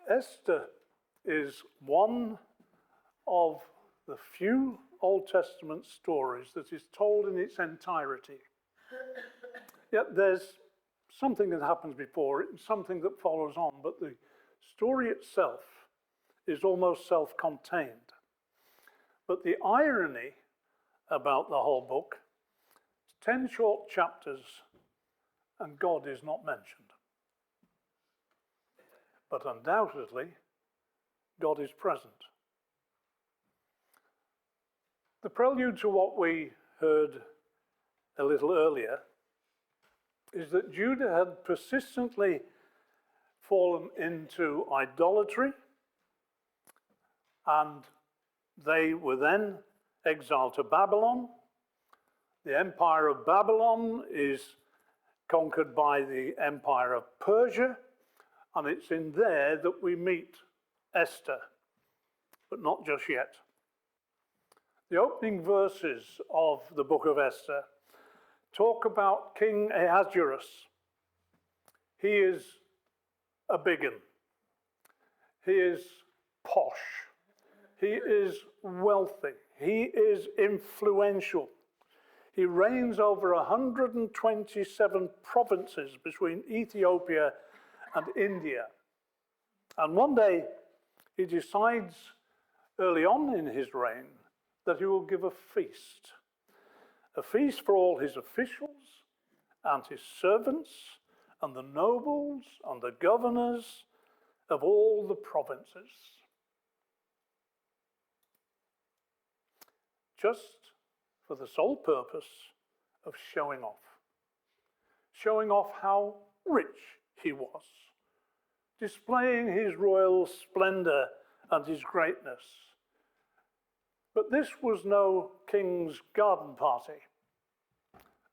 Esther is one of the few Old Testament stories that is told in its entirety. Yet there's something that happens before it and something that follows on, but the story itself is almost self-contained. But the irony about the whole book, 10 short chapters and God is not mentioned. But undoubtedly, God is present. The prelude to what we heard a little earlier is that Judah had persistently fallen into idolatry, and they were then exiled to Babylon. The empire of Babylon is conquered by the empire of Persia, and it's in there that we meet Esther, but not just yet. The opening verses of the book of Esther talk about King Ahasuerus. He is a big un. He is posh. He is wealthy. He is influential. He reigns over 127 provinces between Ethiopia and India. And one day he decides early on in his reign that he will give a feast for all his officials and his servants and the nobles and the governors of all the provinces. Just for the sole purpose of showing off how rich he was, displaying his royal splendor and his greatness. But this was no king's garden party.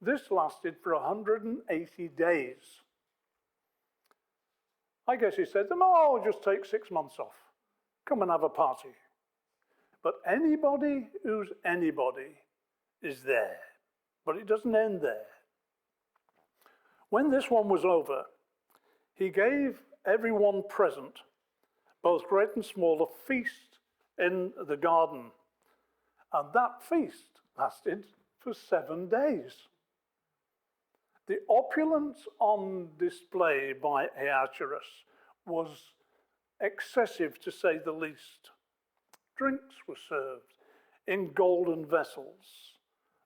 This lasted for 180 days. I guess he said to them, "Oh, just take 6 months off. Come and have a party." But anybody who's anybody is there. But it doesn't end there. When this one was over, he gave everyone present, both great and small, a feast in the garden. And that feast lasted for 7 days. The opulence on display by Ahasuerus was excessive, to say the least. Drinks were served in golden vessels,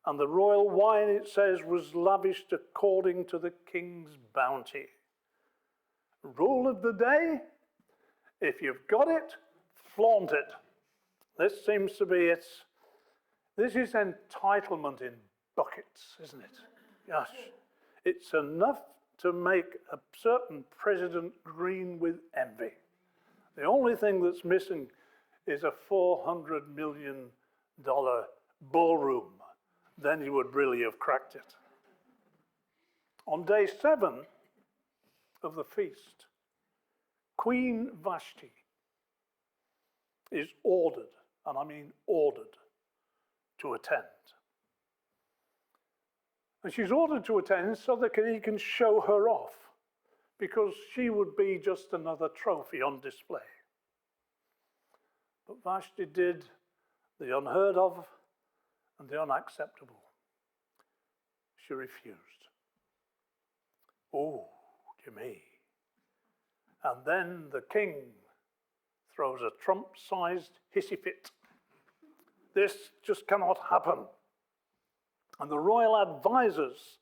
and the royal wine, it says, was lavished according to the king's bounty. Rule of the day: if you've got it, flaunt it. This seems to be it. This is entitlement in buckets, isn't it? Gosh, it's enough to make a certain president green with envy. The only thing that's missing is a $400 million ballroom. Then he would really have cracked it. On day 7 of the feast, Queen Vashti is ordered, and I mean ordered, to attend. And she's ordered to attend so that he can show her off, because she would be just another trophy on display. But Vashti did the unheard of and the unacceptable. She refused. Oh, dear me. And then the king throws a Trump-sized hissy fit. This just cannot happen. And the royal advisors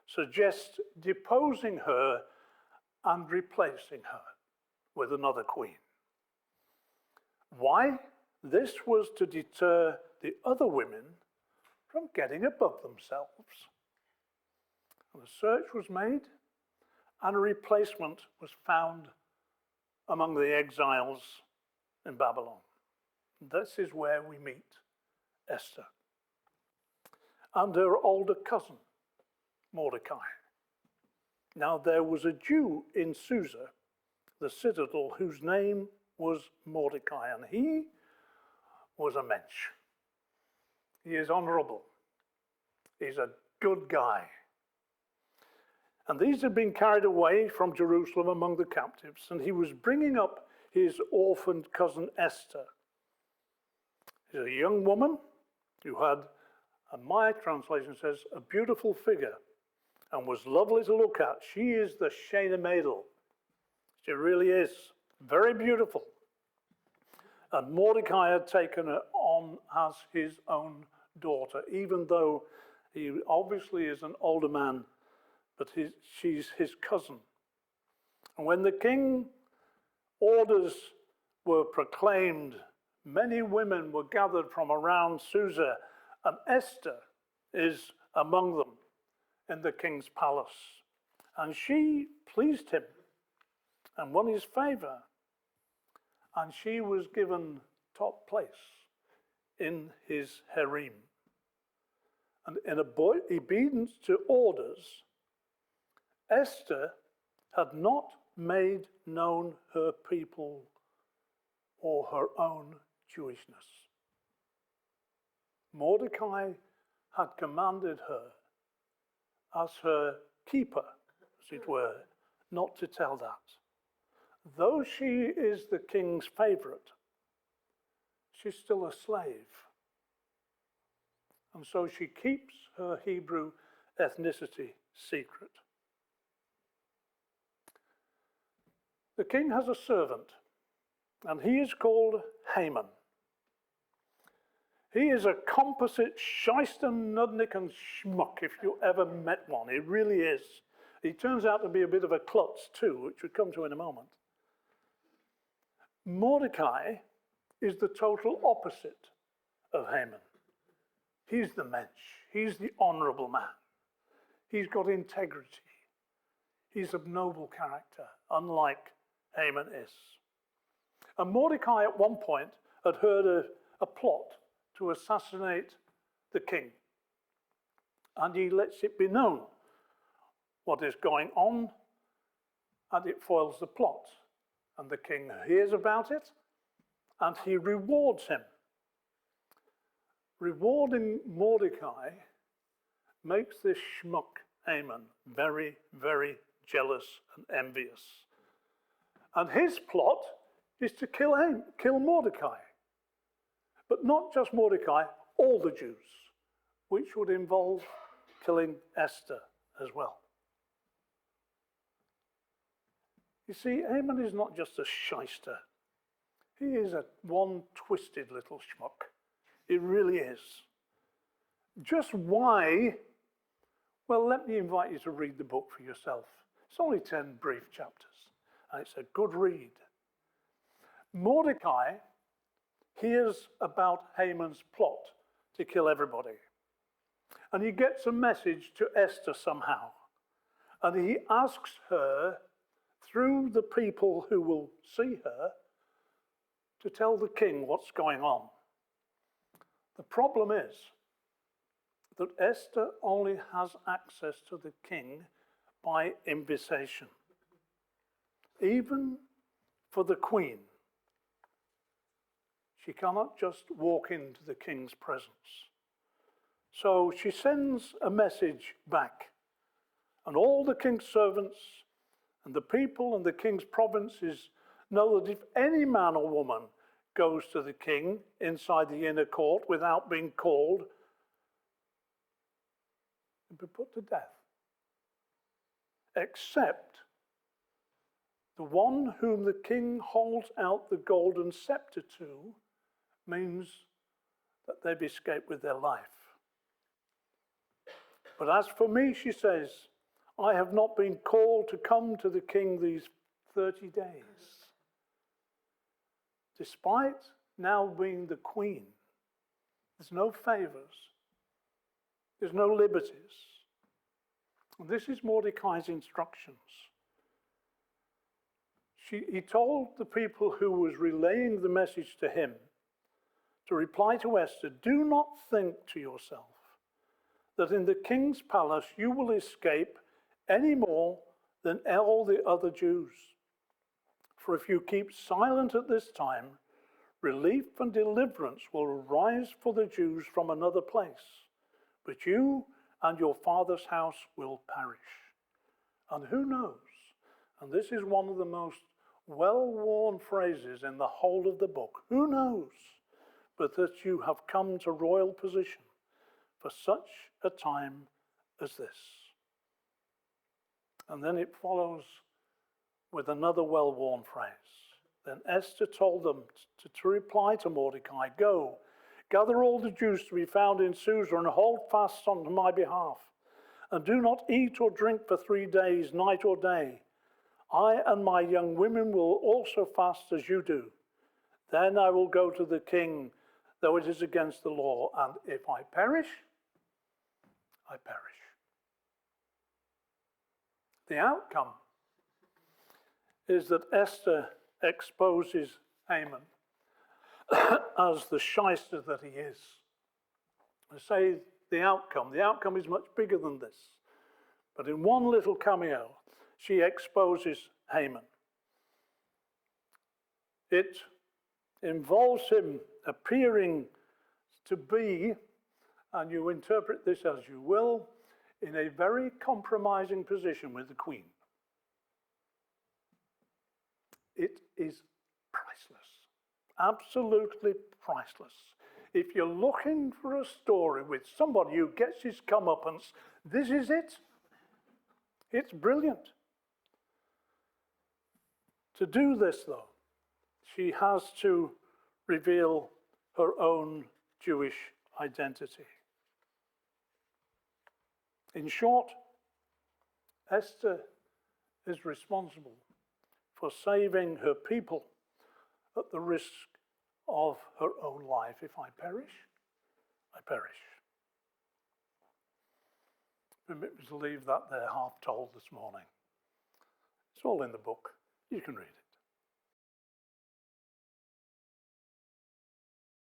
suggest deposing her and replacing her with another queen. Why? This was to deter the other women from getting above themselves. And a search was made, and a replacement was found among the exiles in Babylon. This is where we meet Esther and her older cousin, Mordecai. Now there was a Jew in Susa, the citadel, whose name was Mordecai, and he was a mensch. He is honorable. He's a good guy. And these had been carried away from Jerusalem among the captives, and he was bringing up his orphaned cousin Esther. She's a young woman who had, and my translation says, a beautiful figure and was lovely to look at. She is the Shana Maidel. She really is very beautiful. And Mordecai had taken her on as his own daughter, even though he obviously is an older man, but she's his cousin. And when the king orders were proclaimed, many women were gathered from around Susa, and Esther is among them in the king's palace. And she pleased him and won his favor. And she was given top place in his harem. And in obedience to orders, Esther had not made known her people or her own Jewishness. Mordecai had commanded her, as her keeper, as it were, not to tell that. Though she is the king's favorite, she's still a slave. And so she keeps her Hebrew ethnicity secret. The king has a servant, and he is called Haman. He is a composite shyster, nudnik, and schmuck, if you ever met one. He really is. He turns out to be a bit of a klutz too, which we'll come to in a moment. Mordecai is the total opposite of Haman. He's the mensch. He's the honorable man. He's got integrity. He's of noble character, unlike Haman is. And Mordecai at one point had heard a plot to assassinate the king. And he lets it be known what is going on, and it foils the plot. And the king hears about it, and he rewards him. Rewarding Mordecai makes this schmuck Haman very, very jealous and envious. And his plot is to kill Mordecai. But not just Mordecai, all the Jews, which would involve killing Esther as well. You see, Haman is not just a shyster. He is one twisted little schmuck. It really is. Just why? Well, let me invite you to read the book for yourself. It's only 10 brief chapters, and it's a good read. Mordecai hears about Haman's plot to kill everybody. And he gets a message to Esther somehow. And he asks her, through the people who will see her, to tell the king what's going on. The problem is that Esther only has access to the king by invitation. Even for the queen, she cannot just walk into the king's presence. So she sends a message back, and all the king's servants and the people and the king's provinces know that if any man or woman goes to the king inside the inner court without being called, they'll be put to death. Except the one whom the king holds out the golden scepter to means that they've escaped with their life. But as for me, she says, I have not been called to come to the king these 30 days. Despite now being the queen, there's no favors, there's no liberties. And this is Mordecai's instructions. He told the people who was relaying the message to him to reply to Esther, do not think to yourself that in the king's palace you will escape any more than all the other Jews. For if you keep silent at this time, relief and deliverance will arise for the Jews from another place, but you and your father's house will perish. And who knows? And this is one of the most well-worn phrases in the whole of the book. Who knows but that you have come to royal position for such a time as this? And then it follows with another well-worn phrase. Then Esther told them to reply to Mordecai, "Go, gather all the Jews to be found in Susa and hold fast on my behalf. And do not eat or drink for 3 days, night or day. I and my young women will also fast as you do. Then I will go to the king, though it is against the law. And if I perish, I perish." The outcome is that Esther exposes Haman as the shyster that he is. I say the outcome is much bigger than this. But in one little cameo, she exposes Haman. It involves him appearing to be, and you interpret this as you will, in a very compromising position with the queen. It is priceless, absolutely priceless. If you're looking for a story with somebody who gets his comeuppance, this is it. It's brilliant. To do this, though, she has to reveal her own Jewish identity. In short, Esther is responsible for saving her people at the risk of her own life. If I perish, I perish. Permit me to leave that there half told this morning. It's all in the book. You can read it.